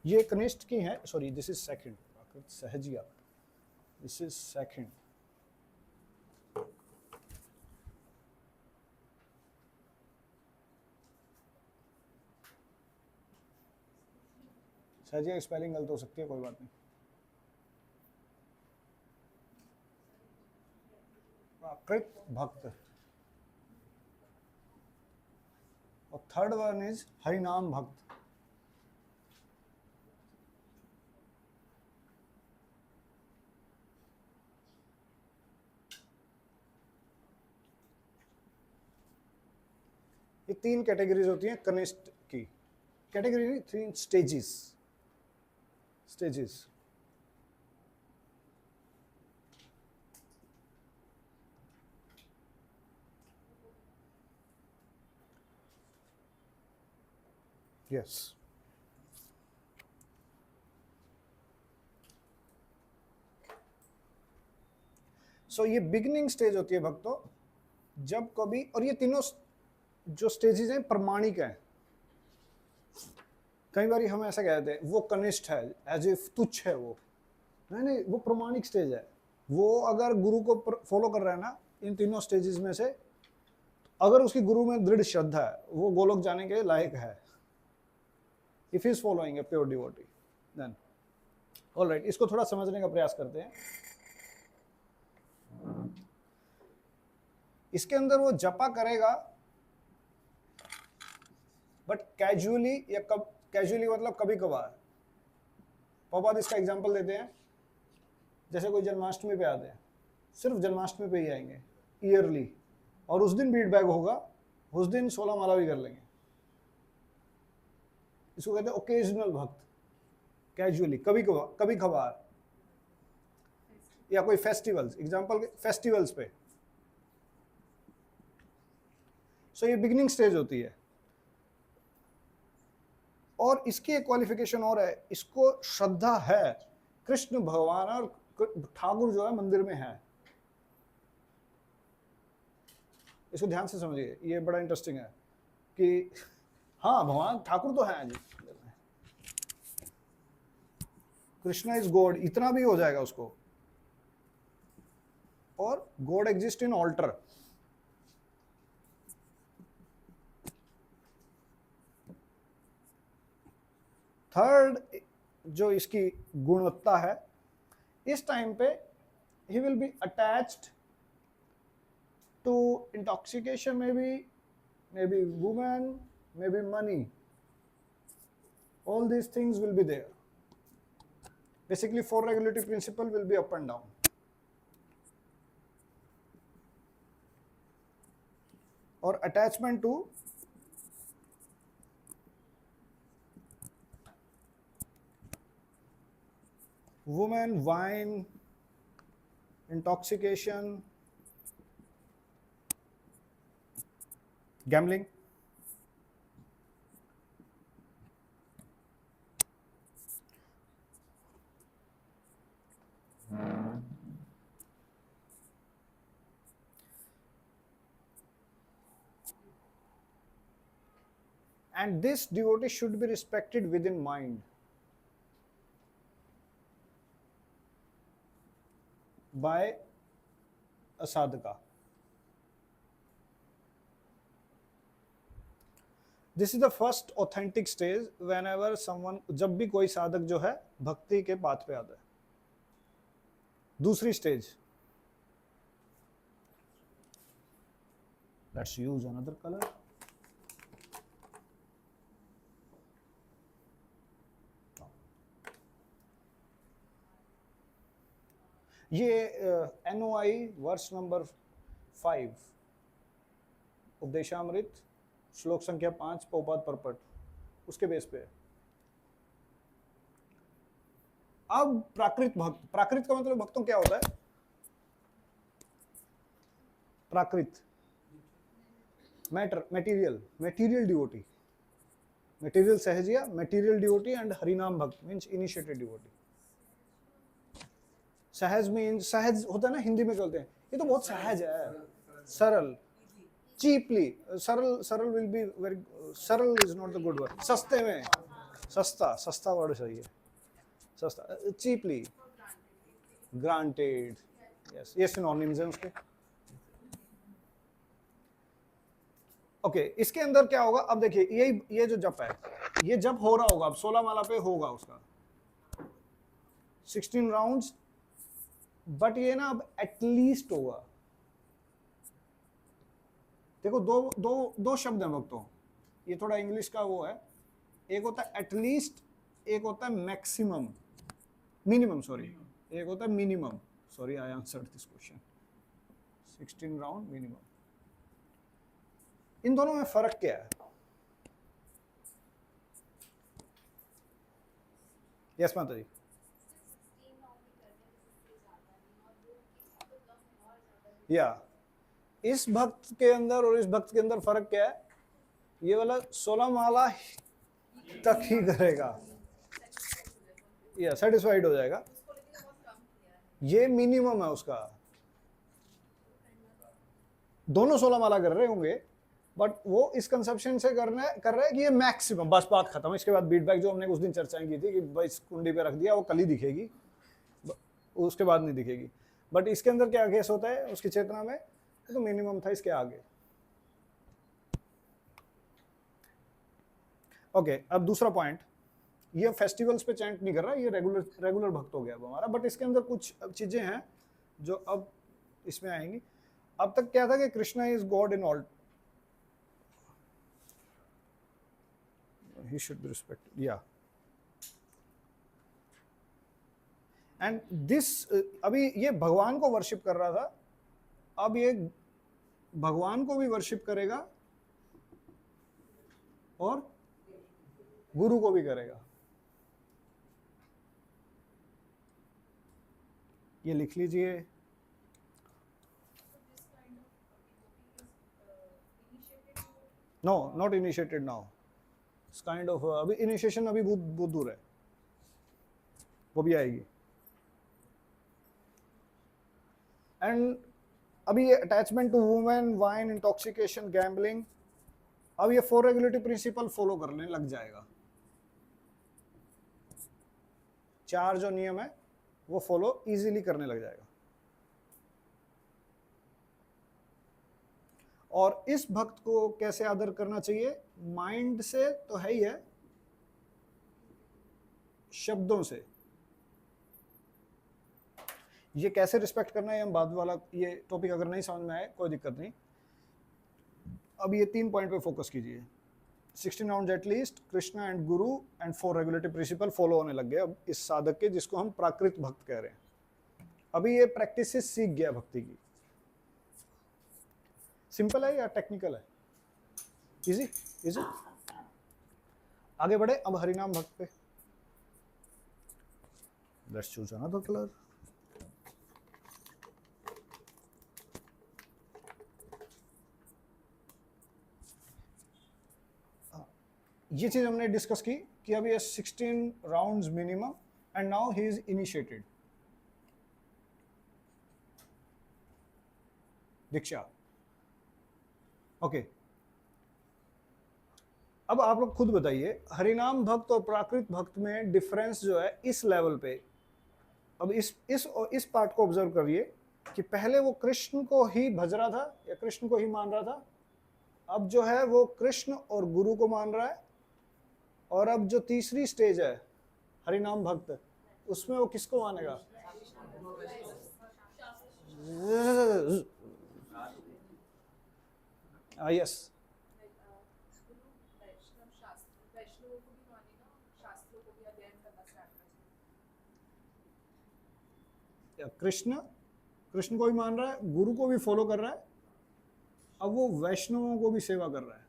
ये कनिष्ठ की है, sorry this is second, Prakrit Sahajiya, this is second. Sahajiya spelling गलत हो सकती है, कोई बात नहीं। प्राकृत भक्त। और थर्ड वन इज हरिनाम भक्त। ये 3 कैटेगरीज होती हैं कनिष्ठ की। कैटेगरी नहीं, 3 स्टेजेस। स्टेजेस। यस। सो ये बिगिनिंग स्टेज होती है भक्तों, जब कभी, और ये तीनों जो स्टेजेस हैं प्रमाणिक हैं। कई बार हम ऐसा कहते हैं वो कनिष्ठ है, एज इफ तुच्छ है वो। नहीं, वो प्रमाणिक स्टेज है। वो अगर गुरु को फॉलो कर रहा है ना इन तीनों स्टेजेस में से, अगर उसकी गुरु में दृढ़ श्रद्धा है, वो गोलोक जाने के लायक है। If he is following a pure devotee then. Alright, इसको थोड़ा समझने का प्रयास करते हैं। इसके अंदर वो जपा करेगा, बट कैजुअली, या कब कैजुअली मतलब कभी कभार। प्रभुपाद इसका एग्जांपल देते हैं, जैसे कोई जन्माष्टमी पे आते हैं, सिर्फ जन्माष्टमी पे ही आएंगे ईयरली, और उस दिन बीट बैग होगा, उस दिन 16 माला भी कर लेंगे। इसको कहते हैं ओकेजनल भक्त, कैजुअली, कभी कभार। या कोई फेस्टिवल्स, एग्जांपल फेस्टिवल्स पे। सो ये बिगिनिंग स्टेज होती है। और इसकी एक क्वालिफिकेशन और है, इसको श्रद्धा है कृष्ण भगवान और ठाकुर जो है मंदिर में है। इसको ध्यान से समझिए, ये बड़ा इंटरेस्टिंग है कि हाँ भगवान ठाकुर तो हैं जी, कृष्णा इज गॉड, इतना भी हो जाएगा उसको। और God exist in altar. Third जो इसकी गुणवत्ता है, इस टाइम पे he will be attached to intoxication, may be women, may be money. All these things will be there. Basically 4 regulative principle will be up and down. Or attachment to woman, wine, intoxication, gambling. and this devotee should be respected within mind by a sadhaka. This is the first authentic stage when ever someone, जब भी कोई साधक जो है भक्ति के पाथ पे आता है. दूसरी stage, let's use another colour. ये NOI वर्स नंबर 5 उपदेशामृत श्लोक संख्या 5 पौपाद परपट, उसके बेस पे. अब प्राकृत भक्त, प्राकृत का मतलब भक्तों क्या होता है? प्राकृत मैटर, मटेरियल डिवोटी, मटेरियल सहजिया, मटेरियल डिवोटी एंड हरिनाम भक्त मींस इनिशिएटेड डिवोटी. सहज मींस, सहज होता है ना हिंदी में बोलते हैं ये तो बहुत सहज है, सरल, चीपली, सरल विल बी वेरी, सरल is not the good word, सस्ते में, सस्ता वर्ड सही है, सस्ता, चीपली, ग्रांटेड, यस, ये सिनोनिम्स हैं उसके. ओके, इसके अंदर क्या होगा? अब देखिए ये जो जप है, ये जप हो रहा होगा, अब 16 माला पे होगा उसका 16 राउंड्स, बट ये ना अब एटलीस्ट होगा. देखो दो शब्द हैं भक्तों, ये थोड़ा इंग्लिश का वो है, एक होता है एटलीस्ट, एक होता है मैक्सिमम, मिनिमम, सॉरी, एक होता है minimum, sorry I answered this question. 16 round minimum, इन दोनों में फर्क क्या है? यस माता जी. या इस भक्त के अंदर और इस भक्त के अंदर फर्क क्या है? ये वाला 16 माला तक ही करेगा, या सेटिस्फाइड हो जाएगा, ये मिनिमम है उसका. दोनों 16 माला कर रहे होंगे, बट वो इस कंसेप्शन से कर रहा है कि ये मैक्सिमम, बस बात खत्म. इसके बाद बीटबैक जो हमने उस दिन चर्चाएं की थी कि भाई इस कुंडी पे रख दिया, वो कल ही दिखेगी, उसके बाद नहीं दिखेगी. बट इसके अंदर क्या केस होता है उसकी चेतना में, तो मिनिमम था, इसके आगे. ओके, अब दूसरा पॉइंट, ये फेस्टिवल्स पे चैंट नहीं कर रहा, ये रेगुलर भक्त हो गया अब हमारा. बट इसके अंदर कुछ चीजें हैं जो अब इसमें आएंगी. अब तक क्या था कि Krishna is God in all, he should be respected, yeah. And this, अभी ये भगवान को वर्शिप कर रहा था, अब ये भगवान को भी वर्शिप करेगा और गुरु को भी करेगा. ये लिख लीजिए. No, not initiated now, kind of, अभी इनिशिएशन अभी बहुत दूर है, वो भी आएगी. एंड अभी ये attachment to women, wine, intoxication, gambling, अब ये 4 रेगुलेटरी प्रिंसिपल फॉलो करने लग जाएगा. 4 जो नियम है वो फॉलो इजीली करने लग जाएगा. और इस भक्त को कैसे आदर करना चाहिए? माइंड से तो है ही है, शब्दों से. ये कैसे रिस्पेक्ट करना है, हम बाद वाला ये टॉपिक अगर नहीं समझ में आए कोई दिक्कत नहीं. अब ये 3 पॉइंट पे फोकस कीजिए. 16 round at least, Krishna and Guru and 4 regulatory principle follow होने लग गए अब इस साधक के, जिसको हम प्राकृत भक्त कह रहे हैं. अभी ये प्रैक्टिस से सीख गया भक्ति की. सिंपल है या टेक्निकल है? Easy easy. आगे बढ़े अब हरिनाम भक्त पे. Let's choose another colour. ये चीज हमने डिस्कस की कि अभी ये 16 rounds minimum and now he is initiated. Diksha, okay. अब आप लोग खुद बताइए, हरिनाम भक्त और प्राकृत भक्त में डिफरेंस जो है इस लेवल पे। अब इस पार्ट को ऑब्जर्व करिए कि पहले वो कृष्ण को ही भज रहा था या कृष्ण को ही मान रहा था, अब जो है वो कृष्ण और गुरु को मान रहा है, और अब जो तीसरी स्टेज है हरिनाम भक्त, उसमें वो किसको मानेगा? यस, कृष्ण को भी मान रहा है, गुरु को भी फॉलो कर रहा है, अब वो वैष्णवों को भी सेवा कर रहा है।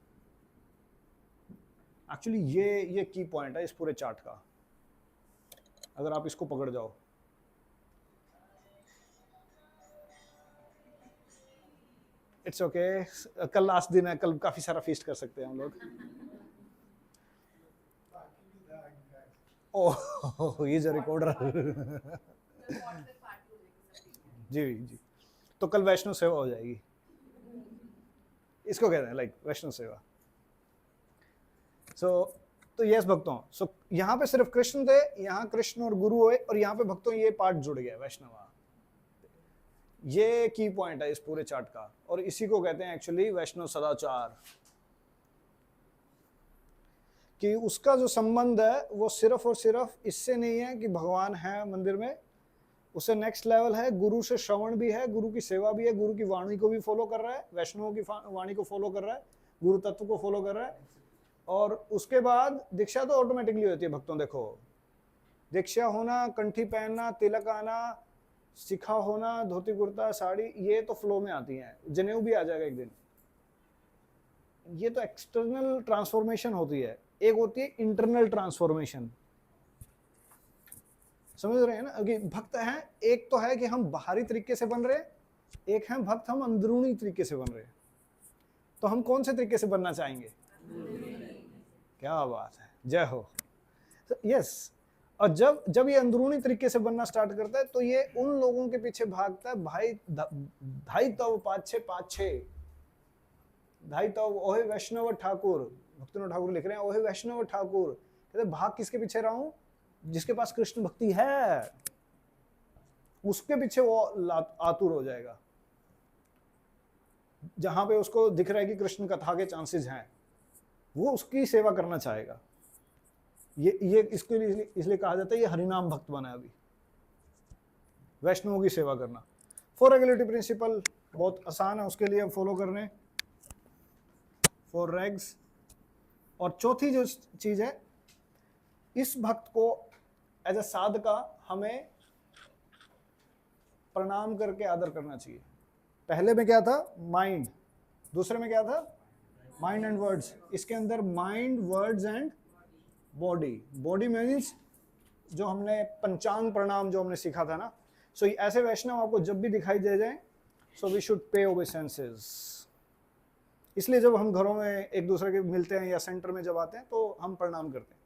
एक्चुअली ये की पॉइंट है इस पूरे चार्ट का, अगर आप इसको पकड़ जाओ। इट्स ओके, कल लास्ट दिन है, कल काफी सारा फीस्ट कर सकते हैं हम लोग। ओह, ये जो रिकॉर्डर जी, तो कल वैष्णव सेवा हो जाएगी, इसको कहते हैं लाइक वैष्णव सेवा। तो यस भक्तों, सो यहाँ पे सिर्फ कृष्ण थे, यहाँ कृष्ण और गुरु हुए, और यहाँ पे भक्तों ये पार्ट जुड़ गया वैष्णव। ये की पॉइंट है इस पूरे चार्ट का, और इसी को कहते हैं एक्चुअली वैष्णव सदाचार, कि उसका जो संबंध है वो सिर्फ और सिर्फ इससे नहीं है कि भगवान है मंदिर में, उससे नेक्स्ट लेवल है, गुरु से श्रवण भी है, गुरु की सेवा भी है, गुरु की वाणी को भी फॉलो कर रहा है, वैष्णवों की वाणी को फॉलो कर रहा है, गुरु तत्व को फॉलो कर रहा है, और उसके बाद दीक्षा तो ऑटोमेटिकली होती है भक्तों। देखो, दीक्षा होना, कंठी पहनना, तिलक आना, शिखा होना, धोती कुर्ता साड़ी, ये तो फ्लो में आती हैं, जनेऊ भी आ जाएगा एक दिन। ये तो एक्सटर्नल ट्रांसफॉर्मेशन होती है, एक होती है इंटरनल ट्रांसफॉर्मेशन। समझ रहे हैं ना कि भक्त हैं, एक तो है कि हम बाहरी तरीके से बन रहे हैं, एक है भक्त हम अंदरूनी तरीके से बन रहे हैं। तो हम कौन से तरीके से बनना चाहेंगे? क्या बात है, जय हो। यस, और जब ये अंदरूनी तरीके से बनना स्टार्ट करता है तो ये उन लोगों के पीछे भागता है, भाई ढाई तव पाछे ढाई तव ओहे वैष्णव ठाकुर, भक्तिनाथ ठाकुर लिख रहे हैं ओहे वैष्णव ठाकुर, कहते भाग किसके पीछे रहा हूं? जिसके पास कृष्ण भक्ति है, उसके पीछे वो आतुर हो जाएगा। जहां पे उसको दिख रहा है कि कृष्ण कथा के चांसेस हैं, वो उसकी सेवा करना चाहेगा। ये इसके लिए इसलिए कहा जाता है ये हरिनाम भक्त बना है। अभी वैष्णवों की सेवा करना, फोर रेगुलेटरी प्रिंसिपल बहुत आसान है उसके लिए फॉलो करने, फोर रेग्स। और चौथी जो चीज है, इस भक्त को एज अ साधका हमें प्रणाम करके आदर करना चाहिए। पहले में क्या था? माइंड, दूसरे में क्या था? Mind and words. इसके अंदर mind, words and body. Body means जो हमने पंचांग प्रणाम जो हमने सीखा था ना, सो ऐसे वैष्णव आपको जब भी दिखाई दे जाए, so we should pay obeisances. इसलिए जब हम घरों में एक दूसरे के मिलते हैं या सेंटर में जब आते हैं तो हम प्रणाम करते हैं।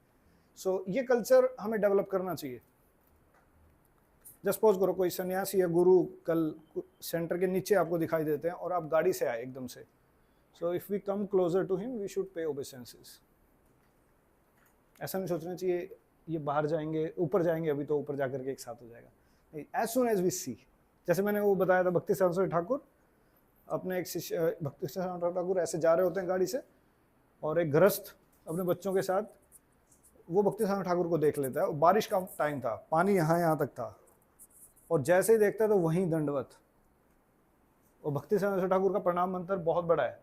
सो ये कल्चर हमें डेवलप करना चाहिए। जस्ट सपोज करो कोई सन्यासी या गुरु कल सेंटर के नीचे आपको दिखाई देते हैं और आप गाड़ी से आए एकदम से, so if we come closer to him we should pay obeisances. ऐसा नहीं सोचना चाहिए ये बाहर जाएंगे, ऊपर जाएंगे, अभी तो ऊपर जाकर के एक साथ हो जाएगा। नहीं, एज सुन एज वी सी। जैसे मैंने वो बताया था, भक्ति साहब ठाकुर अपने एक शिष्य भक्ति साहब ठाकुर ऐसे जा रहे होते हैं गाड़ी से, और एक गृहस्थ अपने बच्चों के साथ वो भक्ति साहब ठाकुर को देख लेता है। बारिश का टाइम था, पानी यहाँ तक था, और जैसे ही देखता है तो वहीं दंडवत। और भक्ति साहब ठाकुर का प्रणाम मंत्र बहुत बड़ा है,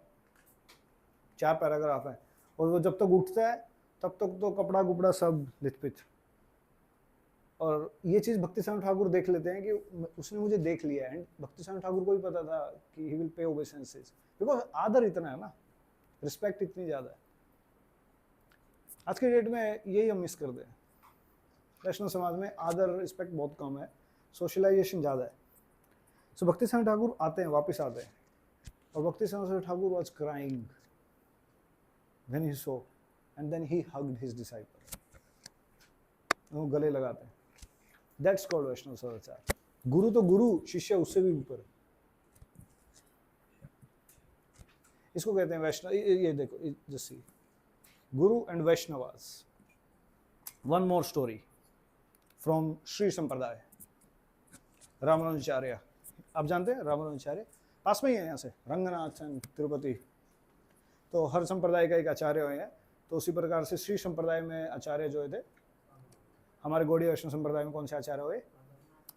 4 पैराग्राफ है, और वो जब तक उठता है तब तक तो कपड़ा गुपड़ा सब लिथपिथ। और ये चीज़ भक्ति साहब ठाकुर देख लेते हैं कि उसने मुझे देख लिया है। भक्ति साहब ठाकुर को भी पता था कि he will pay obeisances, because आदर इतना है ना, रिस्पेक्ट इतनी ज़्यादा है। आज के डेट में यही हम मिस कर दें। वैष्णव समाज में आदर रिस्पेक्ट बहुत कम है, सोशलाइजेशन ज़्यादा है। सो भक्ति साहब ठाकुर आते हैं, वापस आते हैं, और भक्ति साहब Thakur was crying when he so, and then he hugged his disciple. वो गले लगाते हैं। That's called वैष्णव सदाचार। गुरु तो गुरु, शिष्य उससे भी ऊपर। इसको कहते हैं वैष्णव। ये देखो, जैसे Guru and Vaishnavas. One more story from Sri Sampradaya. Ramanujacharya, आप जानते हैं रामानुजाचार्य? पास में ही है यहाँ से, रंगनाथ एंड तिरुपति। तो हर संप्रदाय का एक आचार्य हुए हैं, तो उसी प्रकार से श्री संप्रदाय में आचार्य जो थे, हमारे गौड़ीय वैष्णव संप्रदाय में कौन से आचार्य हुए?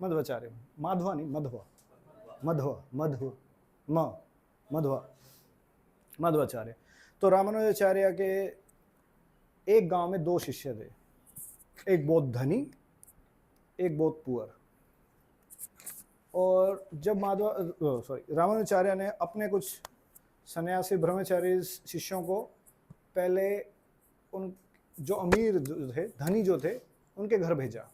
मध्वाचार्य। माधवा नहीं, मध्वा, मध्वा, मध्व, म मध्वा, मध्वाचार्य। तो रामानुजाचार्य के एक गांव में 2 शिष्य थे, एक बहुत धनी, एक बहुत पुअर। और जब रामानुजाचार्य ने अपने कुछ सन्यासी ब्रह्मचारी शिष्यों को पहले उन जो अमीर जो थे, धनी जो थे, उनके घर भेजा।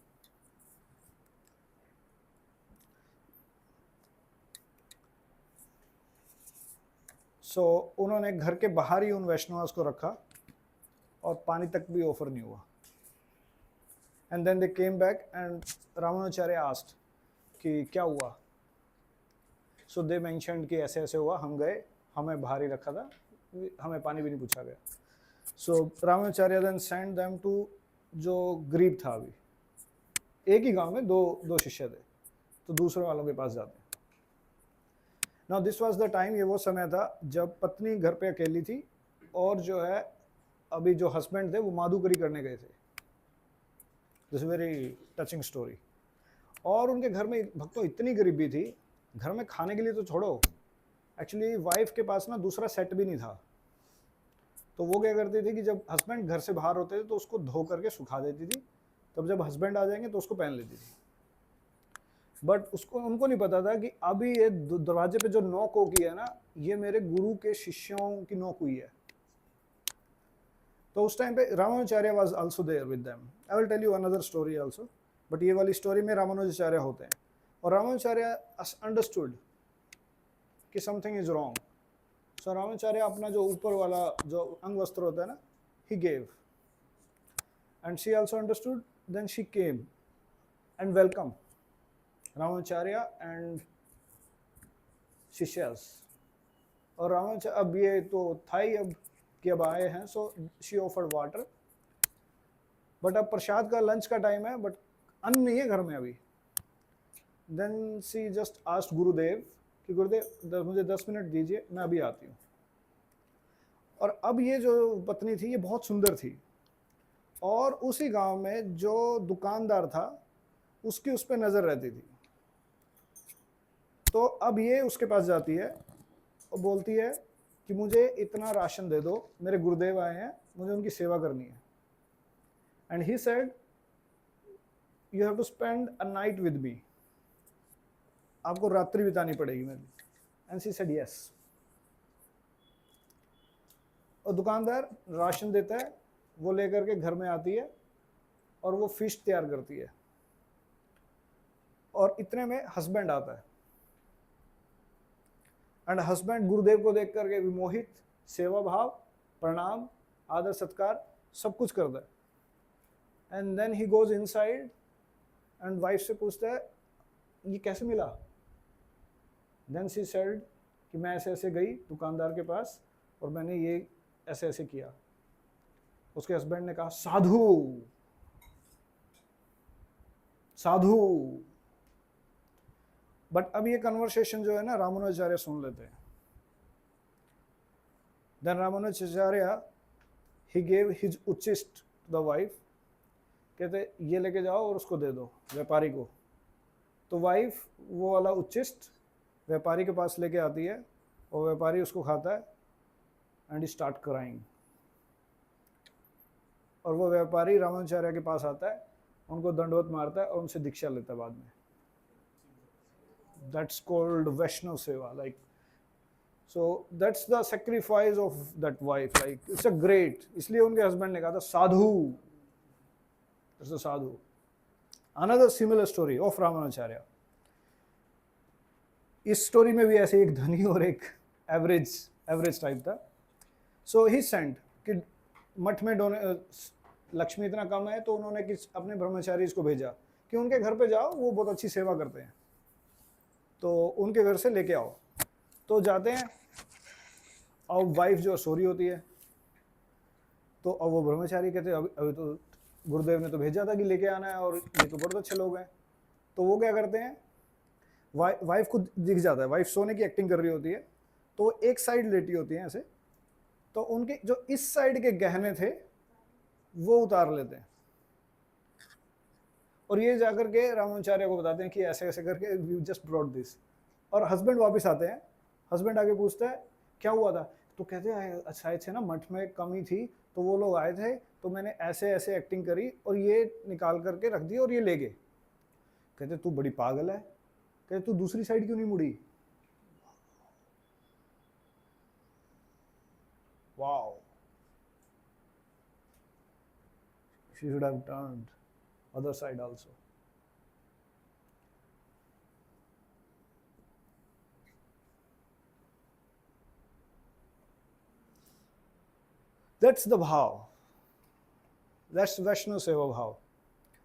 उन्होंने घर के बाहर ही उन वैष्णवास को रखा और पानी तक भी ऑफर नहीं हुआ। And then they came back and Ramanujacharya asked कि क्या हुआ। सो दे मेंशन्ड कि ऐसे ऐसे हुआ, हम गए, हमें बाहर ही रखा था, हमें पानी भी नहीं पूछा गया। So Ramanujacharya then send them to जो गरीब था, अभी एक ही गांव में दो शिष्य थे, तो दूसरे वालों के पास जाते। Now this was the time, ये वो समय था जब पत्नी घर पे अकेली थी और जो है अभी जो हस्बैंड थे वो माधुकरी करने गए थे। This very touching story. और उनके घर में भक्तों इतनी गरीबी थी, घर में खाने के लिए तो छोड़ो, एक्चुअली वाइफ के पास ना दूसरा सेट भी नहीं था। तो वो क्या करती थी कि जब हस्बैंड घर से बाहर होते थे तो उसको धो करके सुखा देती थी, तब जब हस्बैंड आ जाएंगे तो उसको पहन लेती थी। बट उनको नहीं पता था कि अभी ये दरवाजे पे जो नॉक होगी है ना, ये मेरे गुरु के शिष्यों की नॉक हुई है। तो उस टाइम पे Ramanujacharya was also there with them. I will tell you another story also, but ये वाली स्टोरी में रामानुजाचार्य होते हैं। और रामानुजाचार्य अंडरस्टूड कि something is wrong. So Ramanujacharya अपना जो ऊपर वाला जो अंग वस्त्र होता है ना, he gave, and she also understood. Then she came and welcome Ramanujacharya and शिष्यस। और रामानुजाचार्य अब ये तो था ही अब कि अब आए हैं, so she offered water. But अब प्रसाद का लंच का टाइम है, बट अन्न नहीं है घर में अभी। देन शी जस्ट आस्क्ड गुरुदेव कि गुरुदेव मुझे 10 मिनट दीजिए, मैं अभी आती हूँ। और अब ये जो पत्नी थी ये बहुत सुंदर थी, और उसी गांव में जो दुकानदार था उसकी उस पर नज़र रहती थी। तो अब ये उसके पास जाती है और बोलती है कि मुझे इतना राशन दे दो, मेरे गुरुदेव आए हैं, मुझे उनकी सेवा करनी है। And he said you have to spend a night with me, आपको रात्रि बितानी पड़ेगी मेरी। And she said yes. और दुकानदार राशन देता है, वो लेकर के घर में आती है और वो फिश तैयार करती है। और इतने में हस्बैंड आता है, एंड हस्बैंड गुरुदेव को देख करके विमोहित, सेवा भाव, प्रणाम, आदर सत्कार सब कुछ करता है। And then he goes inside and wife से पूछता है ये कैसे मिला। देन शी सेड कि मैं ऐसे ऐसे गई दुकानदार के पास और मैंने ये ऐसे ऐसे किया। उसके हस्बैंड ने कहा साधु साधु। बट अब ये कन्वर्सेशन जो है ना रामानुजाचार्य सुन लेते हैं। Then Ramanujacharya he gave his उच्चिष्ट टू द वाइफ, कहते ये लेके जाओ और उसको दे दो व्यापारी को। तो वाइफ वो वाला उच्चिष्ट व्यापारी के पास लेके आती है और व्यापारी उसको खाता है एंड ही स्टार्ट क्राइंग। और वो व्यापारी रामानुजाचार्य के पास आता है, उनको दंडवत मारता है और उनसे दीक्षा लेता है बाद में। That's called Vaishnav Seva, like, so that's the sacrifice of that wife, like it's a great, इसलिए उनके हस्बैंड ने कहा था साधु, that's a sadhu. Another similar story of Ramanujacharya. इस स्टोरी में भी ऐसे एक धनी और एक एवरेज टाइप था। सो ही सेंट कि मठ में लक्ष्मी इतना कम है, तो उन्होंने किस अपने ब्रह्मचारी को भेजा कि उनके घर पे जाओ, वो बहुत अच्छी सेवा करते हैं, तो उनके घर से लेके आओ। तो जाते हैं और वाइफ जो सो रही होती है, तो अब वो ब्रह्मचारी कहते अभी अभी तो गुरुदेव ने तो भेजा था कि लेके आना है और ये तो बहुत अच्छे लोग हैं। तो वो क्या करते हैं, वाइफ को दिख जाता है, वाइफ सोने की एक्टिंग कर रही होती है, तो वो एक साइड लेटी होती है ऐसे, तो उनके जो इस साइड के गहने थे वो उतार लेते हैं और ये जाकर के रामाचार्य को बताते हैं कि ऐसे ऐसे करके यू जस्ट ब्रॉट दिस। और हस्बैंड वापस आते हैं, हस्बैंड आके पूछता है क्या हुआ था, तो कहते हैं शायद से ना मठ में कमी थी तो वो लोग आए थे तो मैंने ऐसे ऐसे एक्टिंग करी और ये निकाल करके रख दी और ये ले गए। कहते तू बड़ी पागल है, कहते तू दूसरी साइड क्यों नहीं मुड़ी। Wow, she should have turned other side also. That's the bhav. That's Vaishnava Seva bhav.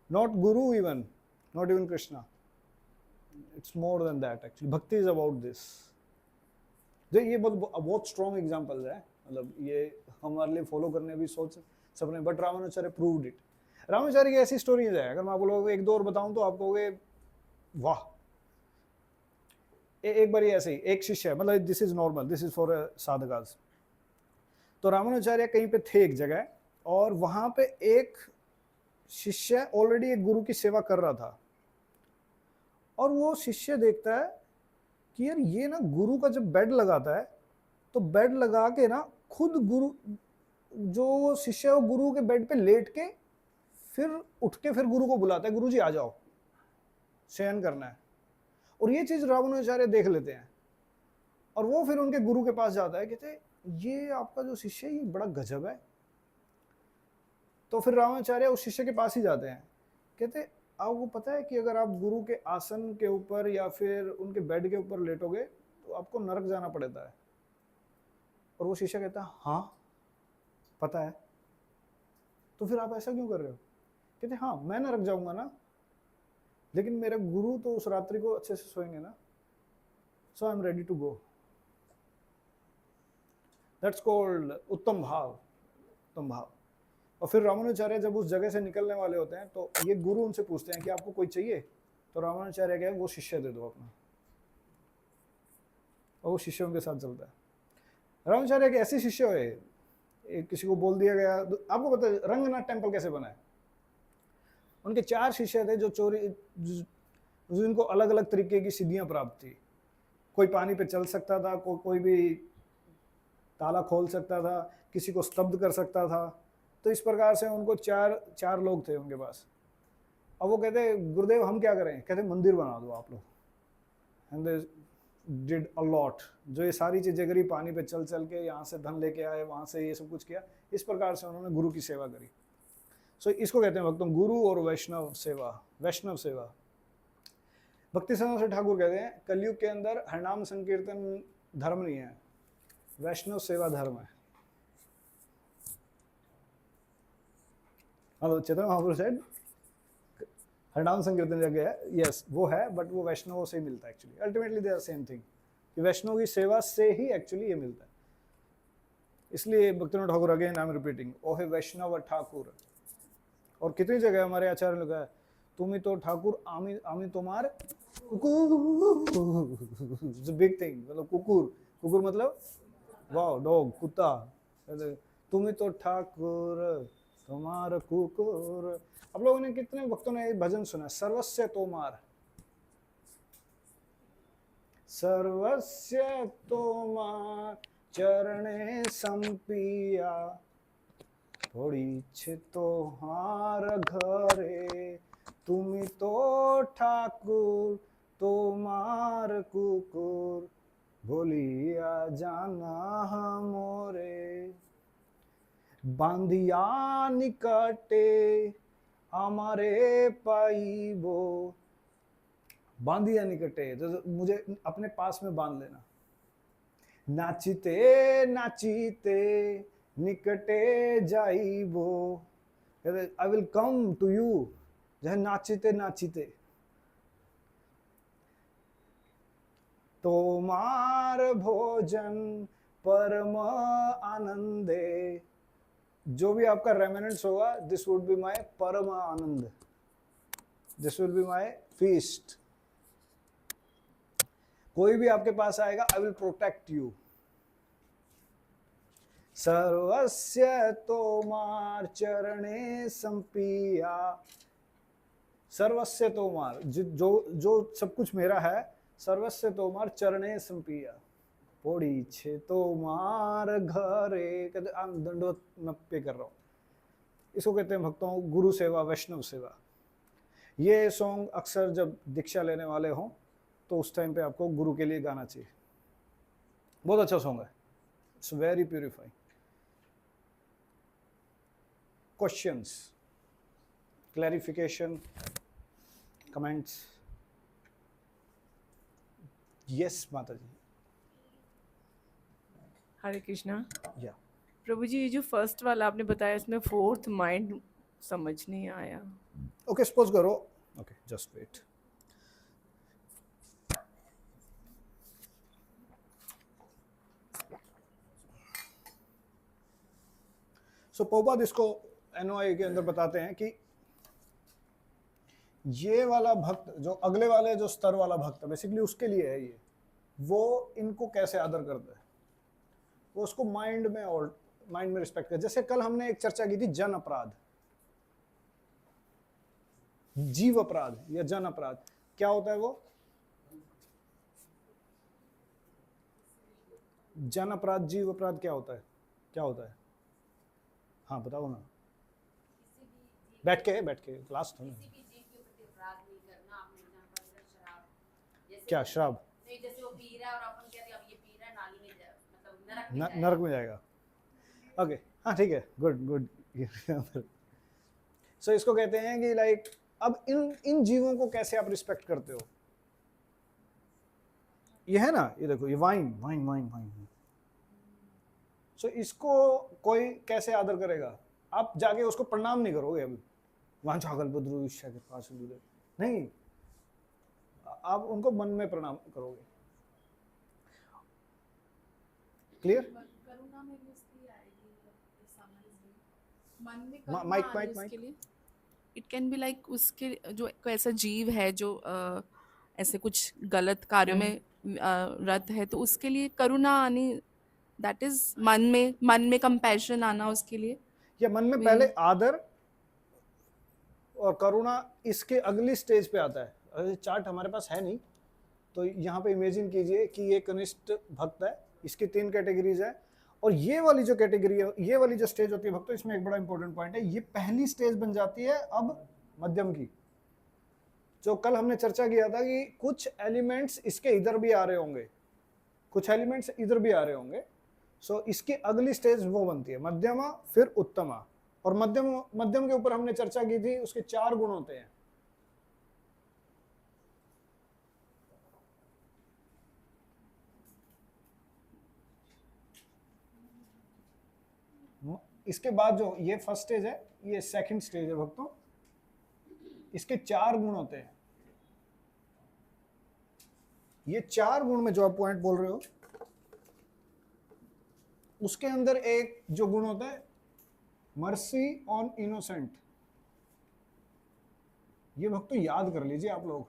Not Guru even, not even Krishna. It's more than that actually. Bhakti is about this. ये बहुत स्ट्रॉन्ग एग्जाम्पल है, मतलब ये हमारे लिए फॉलो करने भी सोच सबने, but Ramanujacharya proved it. Ramacharya की ऐसी स्टोरीज है, अगर मैं आप लोगों को एक दो और बताऊं तो आप कहोगे वाह। एक बार ऐसे ही एक शिष्य है, मतलब this is normal, this is for साधकास। तो रामानुचार्य कहीं पे थे एक जगह और वहां पे एक शिष्य ऑलरेडी एक गुरु की सेवा कर रहा था और वो शिष्य देखता है कि यार ये ना गुरु का जब बेड लगाता है तो बेड लगा के ना खुद गुरु, जो शिष्य है वो गुरु के बेड पे लेट के फिर उठ के फिर गुरु को बुलाता है, गुरु जी आ जाओ शयन करना है। और ये चीज रामानुचार्य देख लेते हैं और वो फिर उनके गुरु के पास जाता है, कहते ये आपका जो शिष्य है ये बड़ा गजब है। तो फिर रामाचार्य उस शिष्य के पास ही जाते हैं, कहते आपको पता है कि अगर आप गुरु के आसन के ऊपर या फिर उनके बेड के ऊपर लेटोगे तो आपको नरक जाना पड़ता है। और वो शिष्य कहता है हाँ पता है, तो फिर आप ऐसा क्यों कर रहे हो। कहते हाँ मैं नरक जाऊंगा ना, लेकिन मेरे गुरु तो उस रात्रि को अच्छे से सोएंगे ना, so I am ready to go. That's called उत्तम भाव, उत्तम भाव। और फिर रामानुचार्य जब उस जगह से निकलने वाले होते हैं तो ये गुरु उनसे पूछते हैं कि आपको कोई चाहिए, तो रामानुचार्य कहे वो शिष्य दे दो अपना, और वो शिष्य उनके साथ चलता है। रामानुचार्य के ऐसे शिष्य हुए, किसी को बोल दिया गया, आपको पता है रंगनाथ टेम्पल कैसे बना है, उनके 4 शिष्य थे जो जिनको अलग अलग तरीके की सिद्धियां प्राप्त थी। कोई पानी पे चल सकता था, कोई भी ताला खोल सकता था, किसी को स्तब्ध कर सकता था। तो इस प्रकार से उनको चार लोग थे उनके पास। अब वो कहते गुरुदेव हम क्या करें, कहते मंदिर बना दो आप लोग। And they did a lot, जो ये सारी चीजें करी, पानी पे चल चल के यहाँ से धन लेके आए, वहां से ये सब कुछ किया, इस प्रकार से उन्होंने गुरु की सेवा करी। सो इसको कहते हैं भक्तों गुरु और वैष्णव सेवा, वैष्णव सेवा। भक्ति सिद्धांत ठाकुर कहते हैं कलयुग के अंदर हरनाम संकीर्तन धर्म नहीं है, वैष्णव सेवा धर्म है। हेलो चेतन महापुरुष सेड हरनाम संकीर्तन जगह है, यस वो है, बट वो वैष्णवों से ही मिलता है actually. Ultimately they are same thing, कि वैष्णव की सेवा से ही एक्चुअली ये मिलता है। इसलिए Bhaktinath Thakur again I am repeating, ओहे वैष्णव ठाकुर। और कितनी जगह हमारे आचार्य ने कहा तुम ही तो ठाकुर आमी तुम्हार बिग थिंग, मतलब कुकुर, कुकुर मतलब वाओ डॉग, कुत्ता, तुम ही तो ठाकुर तुम्हार कुकुर। आप लोगों ने कितने भक्तों ने भजन सुना, सर्वस्य तोमार, सर्वस्य तोमार चरणे संपिया, थोड़ी छितो हार घरे, तुमी तो ठाकुर तोमार कुकुर, बोलिया जाना हमोरे, बांधिया निकटे हमारे पाइबो। बांधिया निकटे तो मुझे अपने पास में बांध लेना। नाचते नाचते निकटे जाइबो, I will come to you, जहाँ नाचते नाचते। तोमार भोजन परम आनंदे, जो भी आपका रेमिनेंस होगा, दिस वुड बी माय परम आनंद, this will be my feast. कोई भी आपके पास आएगा, आई विल प्रोटेक्ट यू। सर्वस्य तोमार चरणे संपिया, सर्वस्य तोमार, जो जो सब कुछ मेरा है, सर्वस्य तोमार चरणे संपिया, पोड़ी छे तोमार घरे, दंडवत मैं पे कर रहा हूँ। इसको कहते हैं भक्तों गुरु सेवा, वैष्णव सेवा। ये सॉन्ग अक्सर जब दीक्षा लेने वाले हों तो उस टाइम पे आपको गुरु के लिए गाना चाहिए। बहुत अच्छा सॉन्ग है, it's very purifying. Questions, clarification, comments? Yes Mata जी। हरे कृष्णा। या प्रभु जी, ये जो फर्स्ट वाला आपने बताया, इसमें फोर्थ माइंड समझ नहीं आया। ओके, सपोज करो, ओके जस्ट वेट। सो पोपाद इसको एनओआई के अंदर बताते हैं कि ये वाला भक्त, जो अगले वाले जो स्तर वाला भक्त है, बेसिकली उसके लिए है ये, वो इनको कैसे आदर करता है, वो उसको माइंड में रिस्पेक्ट कर। जैसे कल हमने एक चर्चा की थी जन अपराध, जीव अपराध या जन अपराध। क्या होता है वो? जन अपराध, जीव अपराध क्या होता है? क्या होता है? हाँ बताओ ना, बैठ के क्लास था ना। क्या श्राप? जैसे वो पी रहा है और अपन कहते हैं अब ये पी रहा है, नाली में मतलब नरक में जाएगा। ओके, हाँ ठीक है, गुड। सो इसको कहते हैं कि लाइक अब इन जीवों को कैसे आप रिस्पेक्ट करते हो? ये है ना, ये देखो, ये वाइन। सो इसको कोई कैसे आदर करेगा? आप जाके उसको प्रणाम नहीं करोगे अभी, वहां छागल बद्रू ईशा के पास नहीं, आप उनको मन में प्रणाम करोगे। क्लियर? करुणा में भी इसलिए आएगी, मन में माइक करुणा आ रही है माइक उसके लिए। इट कैन बी लाइक उसके जो कोई ऐसा जीव है जो ऐसे कुछ गलत कार्यों में रत है, तो उसके लिए करुणा आनी, दैट इज मन में कंपैशन आना उसके लिए। या मन में पहले आदर और करुणा इसके अगली स्टेज पे आता है। अरे चार्ट हमारे पास है नहीं, तो यहाँ पे इमेजिन कीजिए कि ये कनिष्ठ भक्त है, इसकी 3 कैटेगरीज है, और ये वाली जो कैटेगरी है, ये वाली जो स्टेज होती है भक्तों, इसमें एक बड़ा इंपॉर्टेंट पॉइंट है, ये पहली स्टेज बन जाती है अब मध्यम की। जो कल हमने चर्चा किया था कि कुछ एलिमेंट्स इसके इधर भी आ रहे होंगे, कुछ एलिमेंट्स इधर भी आ रहे होंगे। सो इसकी अगली स्टेज वो बनती है मध्यमा, फिर उत्तमा। और मध्यम के ऊपर हमने चर्चा की थी, उसके 4 गुण होते हैं। इसके बाद जो ये फर्स्ट स्टेज है, ये सेकंड स्टेज है भक्तों, इसके 4 गुण होते हैं। ये 4 गुण में जो आप पॉइंट बोल रहे हो, उसके अंदर एक जो गुण होता है मर्सी ऑन इनोसेंट। ये भक्तों याद कर लीजिए आप लोग,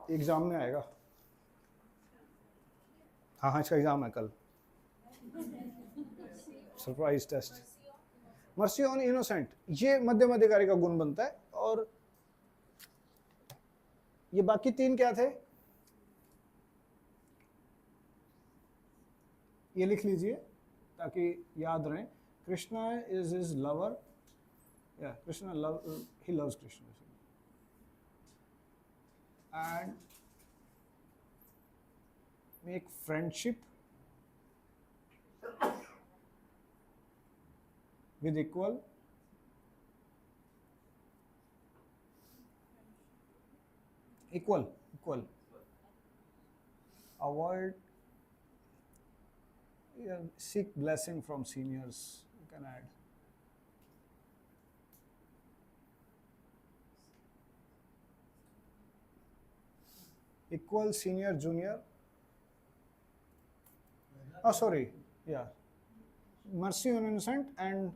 एग्जाम में आएगा। हाँ इसका एग्जाम है कल, surprise test. Mercy on innocent, ये मध्यम अधिकारी का गुण बनता है। और ये बाकी 3 क्या थे? ये लिख लीजिए ताकि याद रहे। कृष्णा इज हिज लवर, या Krishna he loves Krishna, and make friendship with equal avoid, seek blessing from seniors, you can add. Equal senior junior, oh sorry, yeah, mercy on innocent and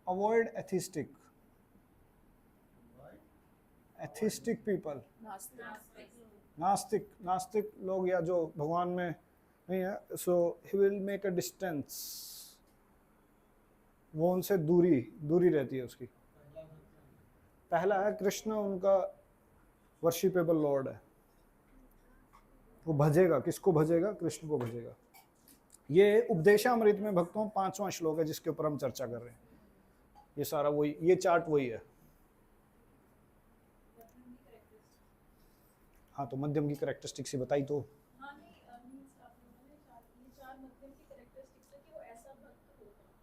avoid atheistic people, नास्तिक लोग या जो भगवान में नहीं है, so he will make a distance, वो उनसे दूरी रहती है उसकी। पहला है कृष्ण उनका वर्शिपेबल लॉर्ड है, वो भजेगा, किसको भजेगा? कृष्ण को भजेगा। ये उपदेशामृत में भक्तों 5वां श्लोक है जिसके ऊपर हम चर्चा कर रहे हैं। ये सारा वही, ये चार्ट वही है। हाँ, तो मध्यम की कैरेक्टरिस्टिक्स ही बताई तो।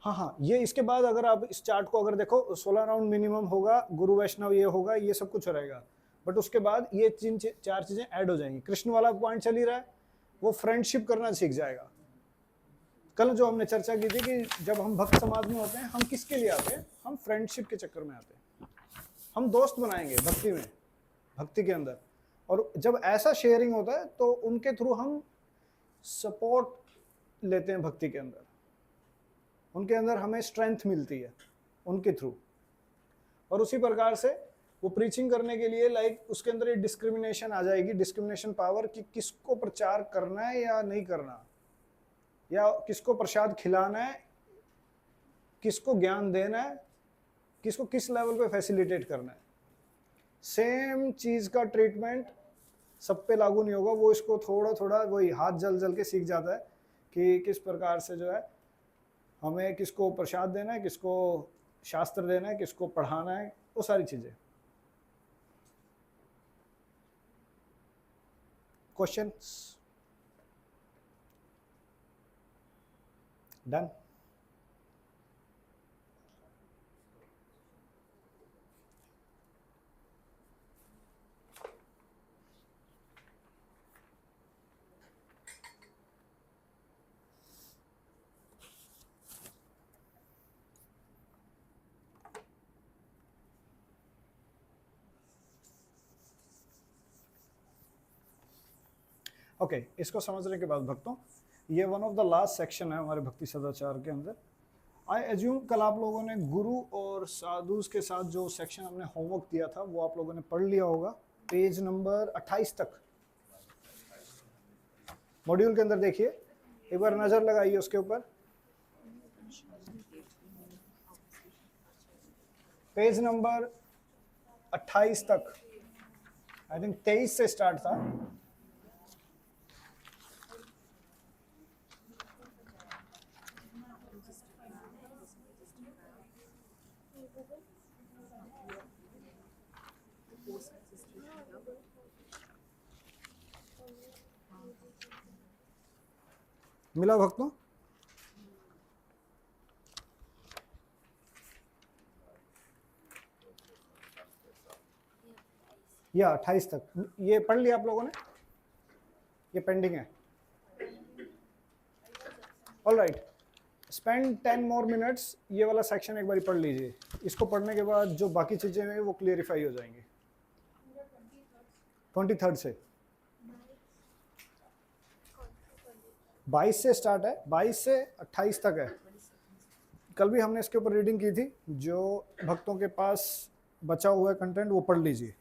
हाँ, ये इसके बाद अगर आप इस चार्ट को अगर देखो, 16 राउंड मिनिमम होगा, गुरु वैष्णव ये होगा, ये सब कुछ रहेगा, बट उसके बाद ये 4 चीजें ऐड हो जाएंगी। कृष्ण वाला पॉइंट चल ही रहा है, वो फ्रेंडशिप करना सीख जाएगा। कल जो हमने चर्चा की थी कि जब हम भक्त समाज में होते हैं, हम किसके लिए आते हैं? हम फ्रेंडशिप के चक्कर में आते हैं, हम दोस्त बनाएंगे भक्ति में, भक्ति के अंदर। और जब ऐसा शेयरिंग होता है तो उनके थ्रू हम सपोर्ट लेते हैं भक्ति के अंदर, उनके अंदर हमें स्ट्रेंथ मिलती है उनके थ्रू। और उसी प्रकार से वो प्रीचिंग करने के लिए लाइक उसके अंदर ये डिस्क्रिमिनेशन आ जाएगी, डिस्क्रिमिनेशन पावर, कि किसको प्रचार करना है या नहीं करना, या किसको प्रसाद खिलाना है, किसको ज्ञान देना है, किसको किस लेवल पे फैसिलिटेट करना है। सेम चीज का ट्रीटमेंट सब पे लागू नहीं होगा। वो इसको थोड़ा थोड़ा वही हाथ जल के सीख जाता है कि किस प्रकार से जो है हमें किसको प्रसाद देना है, किसको शास्त्र देना है, किसको पढ़ाना है, वो सारी चीजें। क्वेश्चंस? डन? ओके, इसको समझने के बाद भक्तों, ये one of the last section है हमारे भक्ति सदाचार के अंदर। आई एज्यूम कल आप लोगों ने गुरु और साधु के साथ जो सेक्शन हमने होमवर्क दिया था वो आप लोगों ने पढ़ लिया होगा। पेज नंबर 28 तक मॉड्यूल के अंदर देखिए, एक बार नजर लगाइए उसके ऊपर। पेज नंबर 28 तक, आई थिंक 23 से स्टार्ट था। मिला भक्तों? या 28 तक ये पढ़ लिया आप लोगों ने? ये पेंडिंग है। All right, spend 10 more minutes, ये वाला सेक्शन एक बार पढ़ लीजिए। इसको पढ़ने के बाद जो बाकी चीजें हैं वो क्लियरिफाई हो जाएंगी। 23rd से 22 से स्टार्ट है, 22 से 28 तक है। कल भी हमने इसके ऊपर रीडिंग की थी। जो भक्तों के पास बचा हुआ कंटेंट वो पढ़ लीजिए।